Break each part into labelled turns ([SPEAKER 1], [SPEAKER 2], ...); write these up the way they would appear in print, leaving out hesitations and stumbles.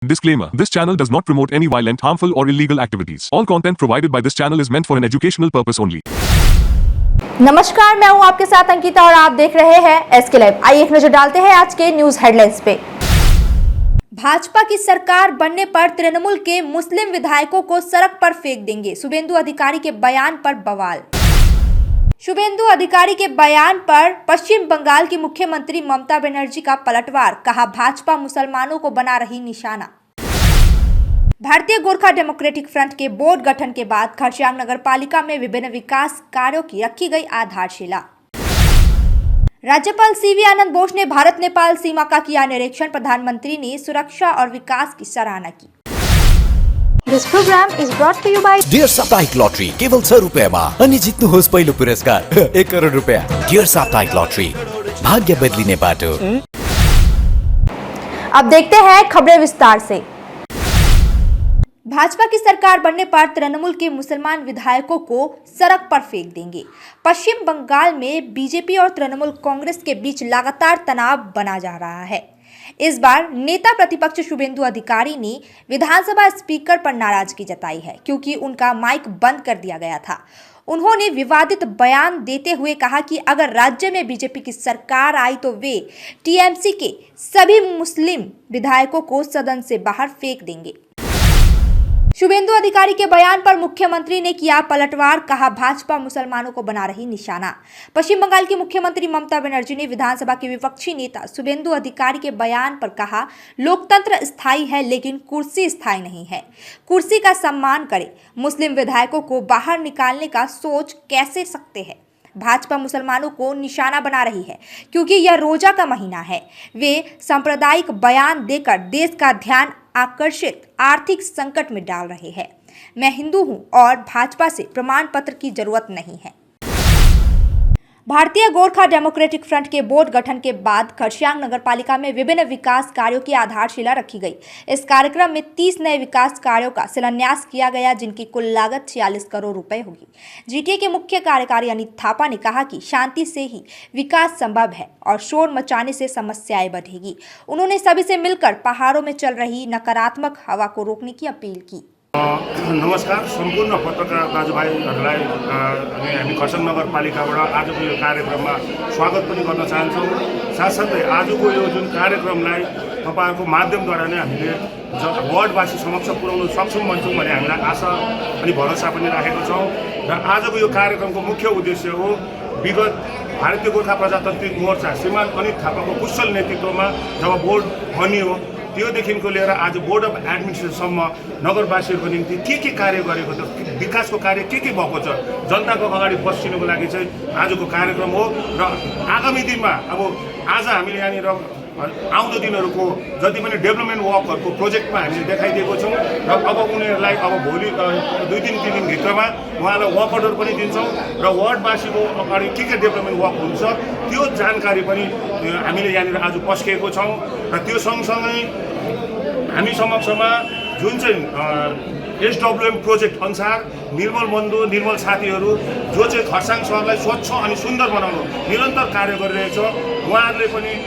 [SPEAKER 1] Disclaimer. This channel does not promote any violent, harmful or illegal activities. All content provided by this channel is meant for an educational purpose only.
[SPEAKER 2] नमस्कार, मैं हूं आपके साथ अंकिता और आप देख रहे हैं एसके लाइव। आइए एक नजर डालते हैं आज के न्यूज हेडलाइंस पे। भाजपा की सरकार बनने पर तृणमूल के मुस्लिम विधायकों को सड़क पर फेंक देंगे, शुभेंदु अधिकारी के बयान पर बवाल। शुभेंदु अधिकारी के बयान पर पश्चिम बंगाल की मुख्यमंत्री ममता बनर्जी का पलटवार, कहा भाजपा मुसलमानों को बना रही निशाना। भारतीय गोरखा डेमोक्रेटिक फ्रंट के बोर्ड गठन के बाद खरसांग नगर पालिका में विभिन्न विकास कार्यों की रखी गई आधारशिला। राज्यपाल सीवी आनंद बोस ने भारत नेपाल सीमा का किया निरीक्षण, प्रधानमंत्री ने सुरक्षा और विकास की सराहना की। This program is brought to you by
[SPEAKER 3] dear साप्ताहिक लॉटरी केवल 100 रुपैयाँमा अनि जित्नुहोस् पहिलो पुरस्कार 1 करोड रुपैयाँ। डियर साप्ताहिक लॉटरी, भाग्य बदलिने बाटो।
[SPEAKER 2] अब देखते हैं खबरें विस्तार से। भाजपा की सरकार बनने पर तृणमूल के मुसलमान विधायकों को सड़क पर फेंक देंगे। पश्चिम बंगाल में बीजेपी और तृणमूल कांग्रेस के बीच लगातार तनाव बना जा रहा है। इस बार नेता प्रतिपक्ष शुभेंदु अधिकारी ने विधानसभा स्पीकर पर नाराजगी जताई है, क्योंकि उनका माइक बंद कर दिया गया था। उन्होंने विवादित बयान देते हुए कहा कि अगर राज्य में बीजेपी की सरकार आई तो वे टीएमसी के सभी मुस्लिम विधायकों को सदन से बाहर फेंक देंगे। शुभेंदु अधिकारी के बयान पर मुख्यमंत्री ने किया पलटवार, कहा भाजपा मुसलमानों को बना रही निशाना। पश्चिम बंगाल की मुख्यमंत्री ममता बनर्जी ने विधानसभा के विपक्षी नेता शुभेंदु अधिकारी के बयान पर कहा, लोकतंत्र स्थायी है लेकिन कुर्सी स्थायी नहीं है। कुर्सी का सम्मान करें, मुस्लिम विधायकों को बाहर निकालने का सोच कैसे सकते हैं। भाजपा मुसलमानों को निशाना बना रही है क्योंकि यह रोजा का महीना है। वे सांप्रदायिक बयान देकर देश का ध्यान आकर्षित आर्थिक संकट में डाल रहे हैं। मैं हिंदू हूं और भाजपा से प्रमाण पत्र की जरूरत नहीं है। भारतीय गोरखा डेमोक्रेटिक फ्रंट के बोर्ड गठन के बाद खरसांग नगर पालिका में विभिन्न विकास कार्यों की आधारशिला रखी गई। इस कार्यक्रम में 30 नए विकास कार्यों का शिलान्यास किया गया, जिनकी कुल लागत 46 करोड़ रुपए होगी। जीटीए के मुख्य कार्यकारी अनित थापा ने कहा कि शांति से ही विकास संभव है और शोर मचाने से समस्याएं बढ़ेगी। उन्होंने सभी से मिलकर पहाड़ों में चल रही नकारात्मक हवा को रोकने की अपील की।
[SPEAKER 4] नमस्कार सम्पूर्ण पत्रकार दाजुभाइहरूलाई हामी खरसाङ नगरपालिकाबाट आजको यो कार्यक्रममा स्वागत पनि गर्न चाहन्छौँ। साथसाथै आजको यो जुन कार्यक्रमलाई तपाईँहरूको माध्यमद्वारा नै हामीले वार्डवासी समक्ष पुर्याउन सक्षम बन्छौँ भन्ने हामीलाई आशा अनि भरोसा पनि राखेको छौँ। र आजको यो कार्यक्रमको मुख्य उद्देश्य हो, विगत भारतीय गोर्खा प्रजातान्त्रिक मोर्चा श्रीमान अनित थापाको कुशल नेतृत्वमा जब बोर्ड बनियो त्योदेखिको लिएर आज बोर्ड अफ एडमिनिस्ट्रेसनसम्म नगरवासीहरूको निम्ति के कार्य गरेको छ, विकासको कार्य के भएको छ, जनताको अगाडि बस्चिनुको लागि चाहिँ आजको कार्यक्रम हो। र आगामी दिनमा अब आज हामीले यहाँनिर आउँदो दिनहरूको जति पनि डेभलपमेन्ट वर्कहरूको प्रोजेक्टमा हामीले देखाइदिएको छौँ। र अब उनीहरूलाई अब भोलि 2-3 दिनभित्रमा उहाँलाई वर्क अर्डर पनि दिन्छौँ र वार्डवासीको अगाडि के डेभलपमेन्ट वर्क हुन्छ त्यो जानकारी पनि हामीले यहाँनिर आज पस्किएको छौँ। र त्यो सँगसँगै हामी समक्षमा जुन चाहिँ एसडब्ल्युएम प्रोजेक्ट अनुसार निर्मल बन्धु निर्मल साथीहरू जो चाहिँ खरसाङ सहरलाई स्वच्छ अनि सुन्दर बनाउनु निरन्तर कार्य गरिरहेछ, उहाँहरूले पनि।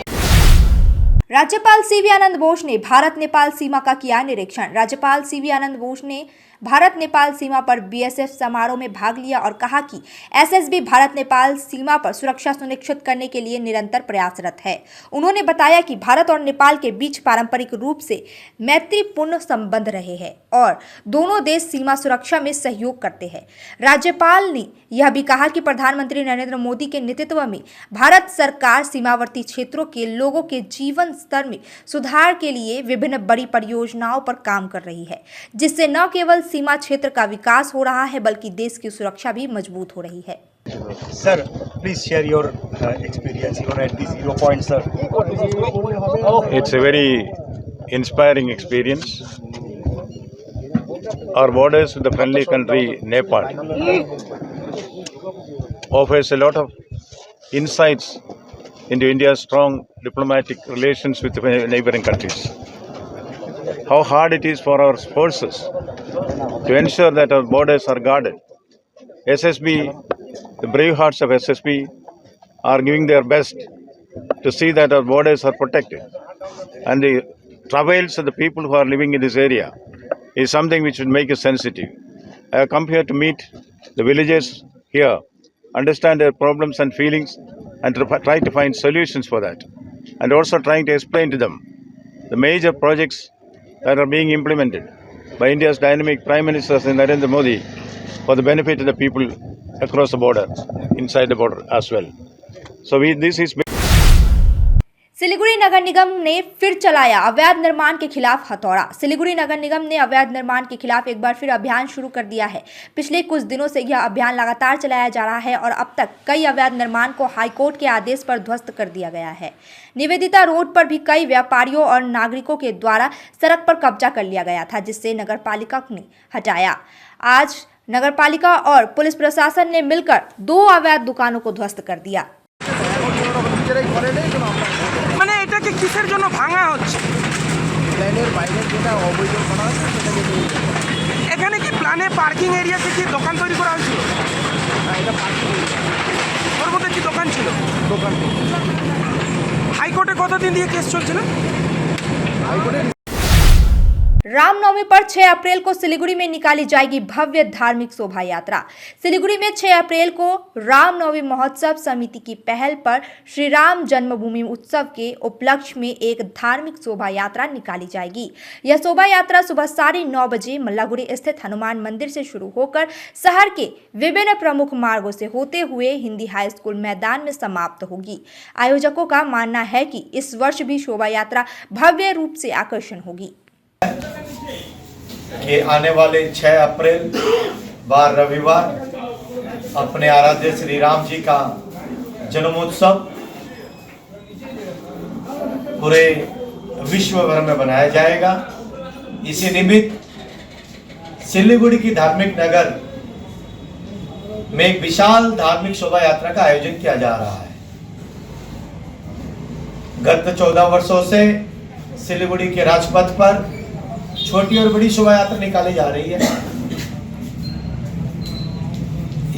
[SPEAKER 2] राज्यपाल सीवी आनंद बोस ने भारत नेपाल सीमा का किया निरीक्षण। राज्यपाल सीवी आनंद बोस ने भारत नेपाल सीमा पर बीएसएफ समारोह में भाग लिया और कहा कि एसएसबी भारत नेपाल सीमा पर सुरक्षा सुनिश्चित करने के लिए निरंतर प्रयासरत है। उन्होंने बताया कि भारत और नेपाल के बीच पारंपरिक रूप से मैत्रीपूर्ण संबंध रहे हैं और दोनों देश सीमा सुरक्षा में सहयोग करते हैं। राज्यपाल ने यह भी कहा कि प्रधानमंत्री नरेंद्र मोदी के नेतृत्व में भारत सरकार सीमावर्ती क्षेत्रों के लोगों के जीवन स्तर में सुधार के लिए विभिन्न बड़ी परियोजनाओं पर काम कर रही है, जिससे न केवल सीमा क्षेत्र का विकास हो रहा है बल्कि देश की सुरक्षा भी मजबूत हो रही है।
[SPEAKER 5] Sir, please share your experience at this 0 point, sir.
[SPEAKER 6] It's a very inspiring experience. Our borders with the friendly country Nepal offers a lot of insights into India's strong diplomatic relations with the neighboring countries. How hard it is for our forces to ensure that our borders are guarded. SSB, the brave hearts of SSB are giving their best to see that our borders are protected. And the travails of the people who are living in this area is something which should make us sensitive. I have come here to meet the villagers here, understand their problems and feelings, and to try to find solutions for that. And also trying to explain to them the major projects that are being implemented by India's dynamic Prime Minister Narendra Modi for the benefit of the people across the border, inside the border as well. So this is.
[SPEAKER 2] Siliguri नगर निगम ने फिर चलाया अवैध निर्माण के खिलाफ हथौड़ा। सिलीगुड़ी नगर निगम ने अवैध निर्माण के खिलाफ एक बार फिर अभियान शुरू कर दिया है। पिछले कुछ दिनों से यह अभियान लगातार चलाया जा रहा है और अब तक कई अवैध निर्माण को हाईकोर्ट के आदेश पर ध्वस्त कर दिया गया है। निवेदिता रोड पर भी कई व्यापारियों और नागरिकों के द्वारा सड़क पर कब्जा कर लिया गया था, जिससे नगरपालिका ने हटाया। आज नगरपालिका और पुलिस प्रशासन ने मिलकर 2 अवैध दुकानों को ध्वस्त कर दिया।
[SPEAKER 7] মানে এটাকে কিসের জন্য ভাঙা হচ্ছে?
[SPEAKER 8] লাইনের বাইরে যেটা অবৈধ করা আছে সেটাকে
[SPEAKER 7] এখানে কি প্ল্যানে পার্কিং এরিয়াতে কি দোকান তৈরি করা হয়েছিল?
[SPEAKER 8] এটা পার্কিং
[SPEAKER 7] ওর মধ্যে কি দোকান ছিল?
[SPEAKER 8] দোকান
[SPEAKER 7] হাইকোর্টে কতদিন দিয়ে কেস চলছিল?
[SPEAKER 8] হাইকোর্টে
[SPEAKER 2] रामनवमी पर 6 अप्रैल को सिलीगुड़ी में निकाली जाएगी भव्य धार्मिक शोभा यात्रा। सिलीगुड़ी में 6 अप्रैल को रामनवमी महोत्सव समिति की पहल पर श्री राम जन्मभूमि उत्सव के उपलक्ष्य में एक धार्मिक शोभा यात्रा निकाली जाएगी। यह शोभा यात्रा सुबह 9:30 बजे मल्लागुड़ी स्थित हनुमान मंदिर से शुरू होकर शहर के विभिन्न प्रमुख मार्गों से होते हुए हिंदी हाई स्कूल मैदान में समाप्त होगी। आयोजकों का मानना है कि इस वर्ष भी शोभा यात्रा भव्य रूप से आकर्षण होगी।
[SPEAKER 9] कि आने वाले 6 अप्रैल बार रविवार अपने आराध्य श्री राम जी का जन्मोत्सव पूरे विश्व भर में बनाया जाएगा। इसी निमित्त सिलीगुड़ी की धार्मिक नगर में एक विशाल धार्मिक शोभा यात्रा का आयोजन किया जा रहा है। गत 14 वर्षों से सिलीगुड़ी के राजपथ पर छोटी और बड़ी शोभा यात्रा निकाली जा रही है।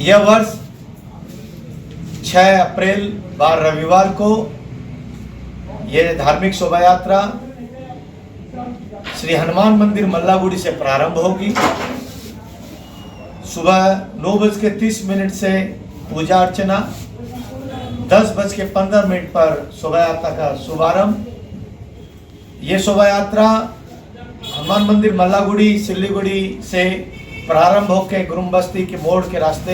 [SPEAKER 9] यह वर्ष 6 अप्रैल बार रविवार को यह धार्मिक शोभा यात्रा श्री हनुमान मंदिर मल्लागुड़ी से प्रारंभ होगी। सुबह 9:30 से पूजा अर्चना, 10:15 पर शोभा यात्रा का शुभारंभ। यह शोभा यात्रा हनुमान मंदिर मल्लागुड़ी सिलीगुड़ी से प्रारंभ होकर गुरुबस्ती के मोड़ के रास्ते।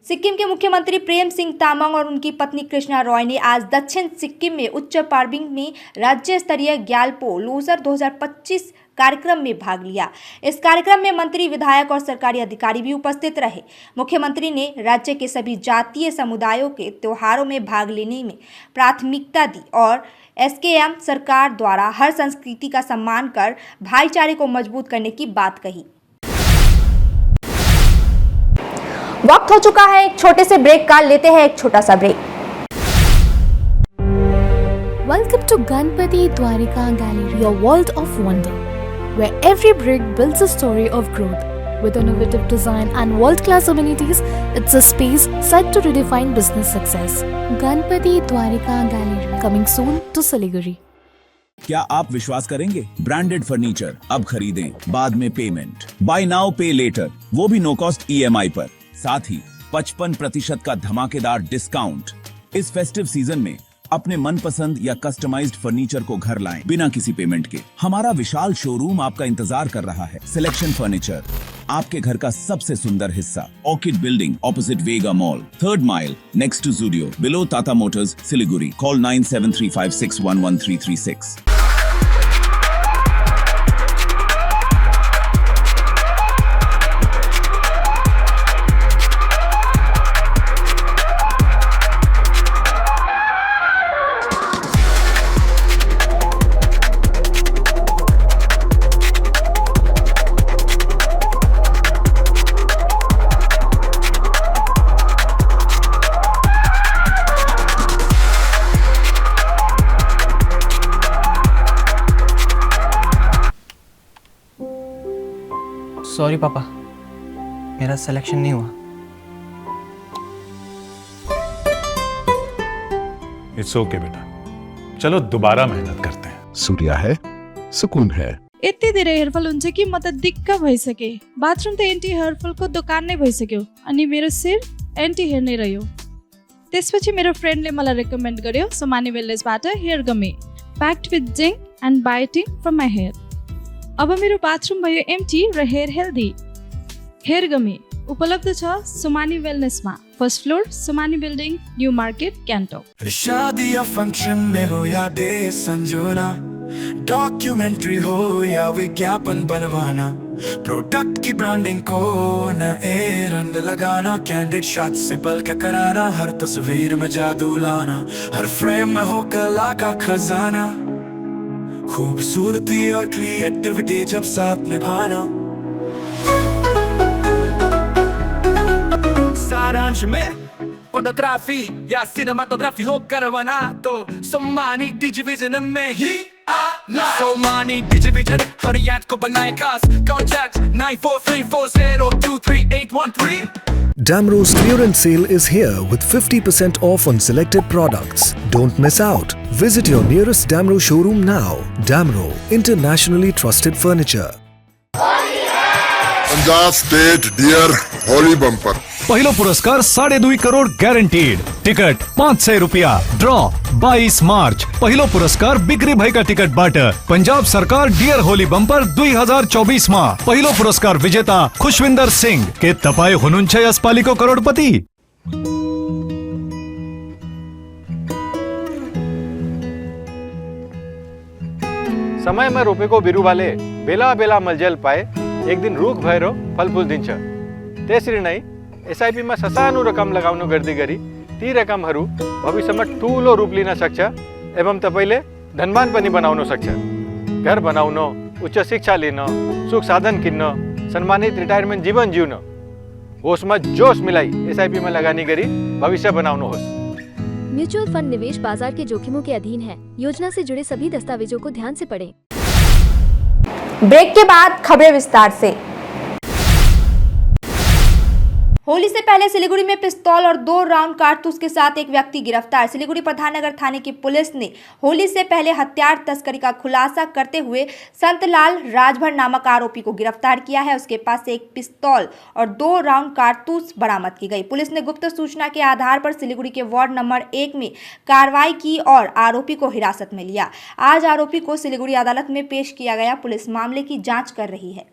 [SPEAKER 2] सिक्किम के मुख्यमंत्री प्रेम सिंह तामांग और उनकी पत्नी कृष्णा रॉय ने आज दक्षिण सिक्किम में उच्च पार्बिंग में राज्य स्तरीय ग्यालपो लोसर 2025 कार्यक्रम में भाग लिया। इस कार्यक्रम में मंत्री, विधायक और सरकारी अधिकारी भी उपस्थित रहे। मुख्यमंत्री ने राज्य के सभी जातीय समुदायों के त्योहारों में भाग लेने में प्राथमिकता दी और एसकेएम सरकार द्वारा हर संस्कृति का सम्मान कर भाईचारे को मजबूत करने की बात कही। वक्त हो चुका है एक छोटे से ब्रेक का, लेते हैं एक छोटा सा break.
[SPEAKER 10] Welcome to Ganpati Dwarika Gallery, your world of wonder, where every brick builds a story of growth. With innovative design and world-class amenities, it's a space set to redefine business success. Ganpati Dwarika Gallery, coming soon to Siliguri.
[SPEAKER 11] क्या आप विश्वास करेंगे? Branded furniture अब खरीदें, बाद में payment, bye now पे letter, वो भी नो कॉस्ट EMI पर। साथ ही 55% का धमाकेदार डिस्काउंट। इस फेस्टिव सीजन में अपने मनपसंद या कस्टमाइज्ड फर्नीचर को घर लाएं बिना किसी पेमेंट के। हमारा विशाल शोरूम आपका इंतजार कर रहा है। सिलेक्शन फर्नीचर, आपके घर का सबसे सुंदर हिस्सा। Orchid Building opposite Vega Mall, 3rd mile next to Zudio, below Tata Motors, Siliguri. Call 9735611336।
[SPEAKER 12] Sorry पापा, मेरा सिलेक्शन नहीं हुआ।
[SPEAKER 13] इट्स ओके बेटा, चलो दोबारा मेहनत करते हैं। सूर्य है, सुकून है।
[SPEAKER 14] यति धेरै हेयरफल हुन्छ कि म त दिक्क भइसके। बाथरुम त एन्टी हेयरफलको दोकान नै भइसक्यो अनि मेरो शिर एन्टी हेयर नै रह्यो। त्यसपछि मेरो फ्रेन्डले मलाई रेकमेन्ड गर्यो सोमानी वेलनेसबाट hair gummy packed with zinc and biotin from my hair. अब मेरो बाथरुम भयो एम्टी र हेयर हेल्दी। हेयर गमी उपलब्ध छ सोमानी वेलनेसमा, first floor Somani building, new market, Gangtok.
[SPEAKER 15] शादी या फंक्शन में हो या डे संजोना, डॉक्यूमेंट्री हो या विज्ञापन बनवाना, प्रोडक्ट की ब्रांडिंग को नए रंग लगाना, कैंडिड शॉट से बल्क कराना, हर तस्वीर में जादू लाना, हर फ्रेम में हो कला का खजाना, खूबसूरती और क्रिएटिविटी जब साथ निभाना। सारांश में फोटोग्राफी या सिनेमाटोग्राफी हो करवाना तो सोमानी डिजिविजन में ही आना। सोमानी डिजिविजन हर याद को बनाए खास, contact 9434023813।
[SPEAKER 16] Damro's clearance sale is here with 50% off on selected products. Don't miss out. Visit your nearest Damro showroom now. Damro, internationally trusted furniture.
[SPEAKER 17] Punjab state dear Holi bumper
[SPEAKER 18] पहिलो पुरस्कार 2.5 करोड़ ग्यारेन्टीड। टिकट 500 रुपियाँ। ड्र 22 मार्च। पहिलो पुरस्कार बिक्री भएका टिकटबाट पंजाब सरकार डियर होली बम्पर 2024 मा पहिलो पुरस्कार विजेता खुशविन्दर सिंह। के तपाईँ हुनुहुन्छ यसपालिको करोडपति?
[SPEAKER 19] समयमा रोपेको बिरुवाले बेला बेला मलजल पाए एक दिन रुख भएर फलफुल दिन्छ। त्यसरी नै एसआइपीमा ससानो रकम लगाउनु गर्दै गरी ती रकमहरू भविष्यमा ठूलो रूप लिन सक्छ एवं तपाईले धनवान पनि बनाउन सक्छ। घर बनाउन, उच्च शिक्षा लिन, सुख साधन किन्न, सम्मानित रिटायरमेन्ट जीवन जिउन होसमा जोश मिलाई एसआइपीमा लगानी गरी भविष्य बनाउनुहोस्।
[SPEAKER 20] म्यूचुअल फंड निवेश बाजार के जोखिमों के अधीन है। योजना से जुड़े सभी दस्तावेजों को ध्यान से पढ़ें।
[SPEAKER 2] ब्रेक के बाद खबरें विस्तार से। होली से पहले सिलीगुड़ी में पिस्तौल और 2 राउंड कारतूस के साथ एक व्यक्ति गिरफ्तार। सिलीगुड़ी प्रधाननगर थाने की पुलिस ने होली से पहले हथियार तस्करी का खुलासा करते हुए संतलाल राजभर नामक आरोपी को गिरफ्तार किया है। उसके पास से एक पिस्तौल और 2 राउंड कारतूस बरामद की गई। पुलिस ने गुप्त सूचना के आधार पर सिलीगुड़ी के वार्ड नंबर 1 में कार्रवाई की और आरोपी को हिरासत में लिया। आज आरोपी को सिलीगुड़ी अदालत में पेश किया गया। पुलिस मामले की जाँच कर रही है।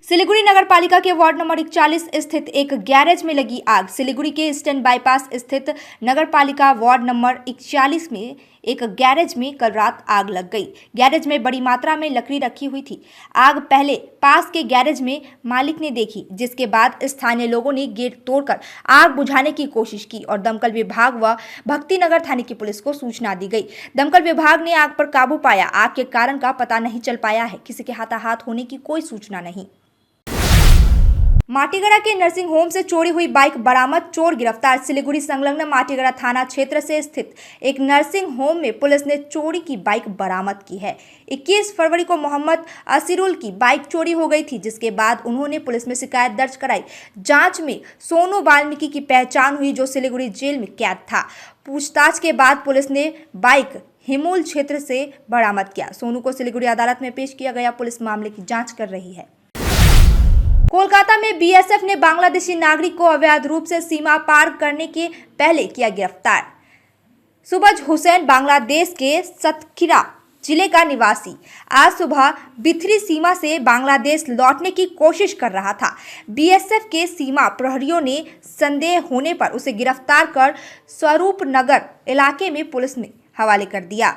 [SPEAKER 2] सिलीगुड़ी नगर पालिका के वार्ड नंबर 41 स्थित एक गैरेज में लगी आग। सिलीगुड़ी के ईस्टर्न बाईपास स्थित नगर पालिका वार्ड नंबर 41 में एक गैरेज में कल रात आग लग गई। गैरेज में बड़ी मात्रा में लकड़ी रखी हुई थी। आग पहले पास के गैरेज में मालिक ने देखी, जिसके बाद स्थानीय लोगों ने गेट तोड़कर आग बुझाने की कोशिश की और दमकल विभाग व भक्तिनगर थाने की पुलिस को सूचना दी गई। दमकल विभाग ने आग पर काबू पाया। आग के कारण का पता नहीं चल पाया है। किसी के हाथाहाथ होने की कोई सूचना नहीं। माटीगड़ा के नर्सिंग होम से चोरी हुई बाइक बरामद, चोर गिरफ्तार। सिलीगुड़ी संलग्न माटीगड़ा थाना क्षेत्र से स्थित एक नर्सिंग होम में पुलिस ने चोरी की बाइक बरामद की है। 21 फरवरी को मोहम्मद असीरुल की बाइक चोरी हो गई थी, जिसके बाद उन्होंने पुलिस में शिकायत दर्ज कराई। जांच में सोनू वाल्मीकि की पहचान हुई, जो सिलीगुड़ी जेल में कैद था। पूछताछ के बाद पुलिस ने बाइक हिमूल क्षेत्र से बरामद किया। सोनू को सिलीगुड़ी अदालत में पेश किया गया। पुलिस मामले की जाँच कर रही है। कोलकाता में बीएसएफ ने बांग्लादेशी नागरिक को अवैध रूप से सीमा पार करने के पहले किया गिरफ्तार। सुबज हुसैन बांग्लादेश के सतखीरा जिले का निवासी आज सुबह बिथरी सीमा से बांग्लादेश लौटने की कोशिश कर रहा था। बीएसएफ के सीमा प्रहरियों ने संदेह होने पर उसे गिरफ्तार कर स्वरूप नगर इलाके में पुलिस ने हवाले कर दिया।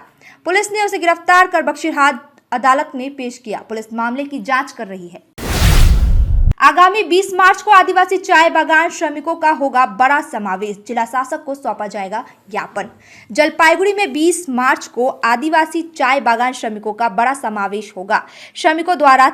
[SPEAKER 2] पुलिस ने उसे गिरफ्तार कर बख्शीरहाट अदालत में पेश किया। पुलिस मामले की जाँच कर रही है। आगामी 20 मार्च को आदिवासी चाय बागान श्रमिकों का होगा बड़ा समावेश। जिला शासक को सौंपा जाएगा ज्ञापन। जलपाईगुड़ी में 20 मार्च को आदिवासी चाय बागान श्रमिकों का बड़ा समावेश होगा। श्रमिकों द्वारा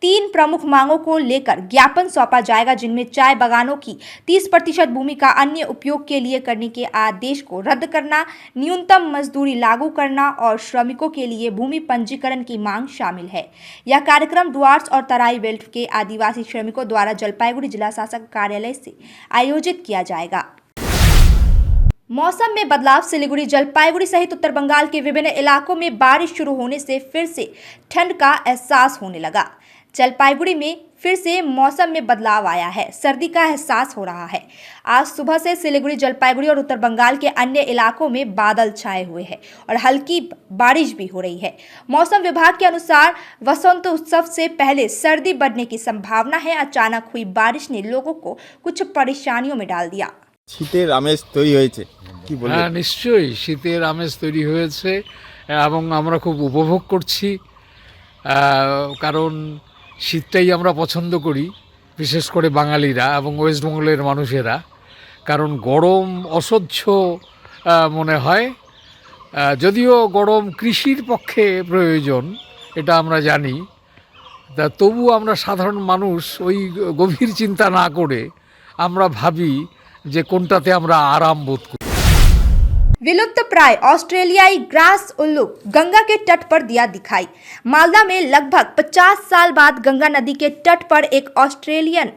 [SPEAKER 2] 3 प्रमुख मांगों को लेकर ज्ञापन सौंपा जाएगा, जिनमें चाय बागानों की 30% भूमि का अन्य उपयोग के लिए करने के आदेश को रद्द करना, न्यूनतम मजदूरी लागू करना और श्रमिकों के लिए भूमि पंजीकरण की मांग शामिल है। यह कार्यक्रम डुआर्स और तराई बेल्ट के आदिवासी श्रमिकों द्वारा जलपाईगुड़ी जिला शासक कार्यालय से आयोजित किया जाएगा। मौसम में बदलाव। सिलीगुड़ी, जलपाईगुड़ी सहित उत्तर बंगाल के विभिन्न इलाकों में बारिश शुरू होने से फिर से ठंड का एहसास होने लगा। जलपाईगुड़ी में फिर से मौसम में बदलाव आया है, सर्दी का एहसास हो रहा है। आज सुबह से सिलीगुड़ी, जलपाईगुड़ी और उत्तर बंगाल के अन्य इलाकों में बादल छाए हुए हैं और हल्की बारिश भी हो रही है। मौसम विभाग के अनुसार वसंत उत्सव से पहले सर्दी बढ़ने की संभावना है। अचानक हुई बारिश ने लोगों को कुछ परेशानियों में डाल दिया।
[SPEAKER 8] শীতের আমেজ তৈরি হয়েছে কি বলবেন?
[SPEAKER 21] হ্যাঁ, নিশ্চয়ই শীতের আমেজ তৈরি হয়েছে এবং আমরা খুব উপভোগ করছি, কারণ শীতটাই আমরা পছন্দ করি, বিশেষ করে বাঙালিরা এবং ওয়েস্ট বেঙ্গলের মানুষেরা। কারণ গরম অসহ্য মনে হয়, যদিও গরম কৃষির পক্ষে প্রয়োজন এটা আমরা জানি, তা তবু আমরা সাধারণ মানুষ ওই গভীর চিন্তা না করে আমরা ভাবি যে কোনটাতে আমরা আরাম বোধ করি।
[SPEAKER 2] विलुप्त प्राय ऑस्ट्रेलियाई ग्रास उल्लू गंगा के तट पर दिया दिखाई। मालदा में लगभग 50 साल बाद गंगा नदी के तट पर एक ऑस्ट्रेलियन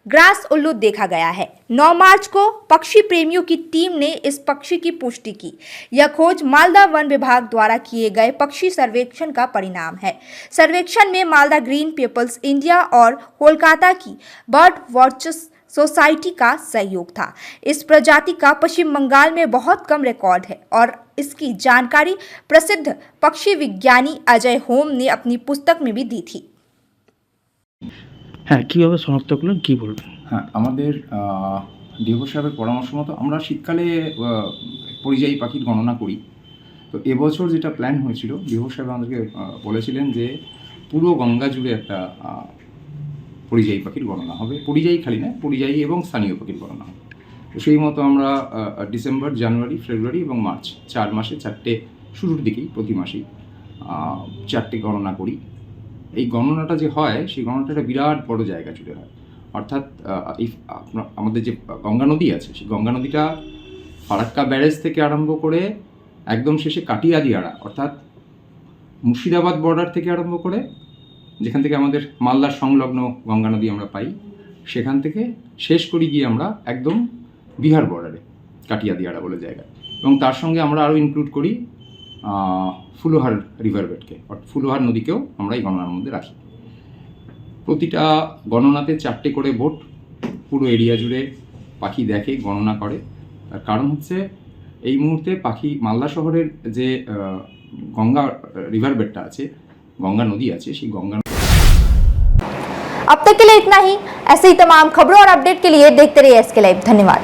[SPEAKER 2] ग्रास उल्लू देखा गया है। 9 मार्च को पक्षी प्रेमियों की टीम ने इस पक्षी की पुष्टि की। यह खोज मालदा वन विभाग द्वारा किए गए पक्षी सर्वेक्षण का परिणाम है। सर्वेक्षण में मालदा ग्रीन पीपल्स इंडिया और कोलकाता की बर्ड वॉचर्स सोसाइटी का सहयोग था। इस प्रजाति का पश्चिम बंगाल में बहुत कम रिकॉर्ड है और इसकी जानकारी प्रसिद्ध पक्षी विज्ञानी अजय होम ने अपनी पुस्तक में भी दी थी।
[SPEAKER 22] হ্যাঁ, কীভাবে শনাক্ত করলেন কী বলবেন?
[SPEAKER 23] হ্যাঁ, আমাদের ডিও সাহেবের পরামর্শ মতো আমরা শীতকালে পরিযায়ী পাখির গণনা করি। তো এবছর যেটা প্ল্যান হয়েছিল, ডিও সাহেব আমাদেরকে বলেছিলেন যে পুরো গঙ্গা জুড়ে একটা পরিযায়ী পাখির গণনা হবে। পরিযায়ী খালি না, পরিযায়ী এবং স্থানীয় পাখির গণনা হবে। তো সেই মতো আমরা ডিসেম্বর, জানুয়ারি, ফেব্রুয়ারি এবং মার্চ 4 মাসে 4টে, শুরুর দিকেই প্রতি মাসেই 4টে গণনা করি। এই গণনাটা যে হয়, সেই গণনাটা একটা বিরাট বড় জায়গা জুড়ে হয়। অর্থাৎ আমাদের যে গঙ্গা নদী আছে, সেই গঙ্গা নদীটা ফারাক্কা ব্যারেজ থেকে আরম্ভ করে একদম শেষে কাটিয়াদিয়াড়া, অর্থাৎ মুর্শিদাবাদ বর্ডার থেকে আরম্ভ করে, যেখান থেকে আমাদের মালদার সংলগ্ন গঙ্গা নদী আমরা পাই, সেখান থেকে শেষ করি গিয়ে আমরা একদম বিহার বর্ডারে কাটিয়াদিয়াড়া বলে জায়গা। এবং তার সঙ্গে আমরা আরও ইনক্লুড করি ফুলোহার রিভারবেডকে, অর্থাৎ ফুলোহার নদীকেও আমরা এই গণনার মধ্যে রাখি। প্রতিটা গণনাতে 4টে করে বোট পুরো এরিয়া জুড়ে পাখি দেখে, গণনা করে। তার কারণ হচ্ছে এই মুহূর্তে পাখি মালদা শহরের যে গঙ্গা রিভারবেডটা আছে, गंगा नदी আছে, সেই गंगा।
[SPEAKER 2] अब तक के लिए इतना ही। ऐसे ही तमाम खबरों और अपडेट के लिए देखते रहिए SK लाइव। धन्यवाद।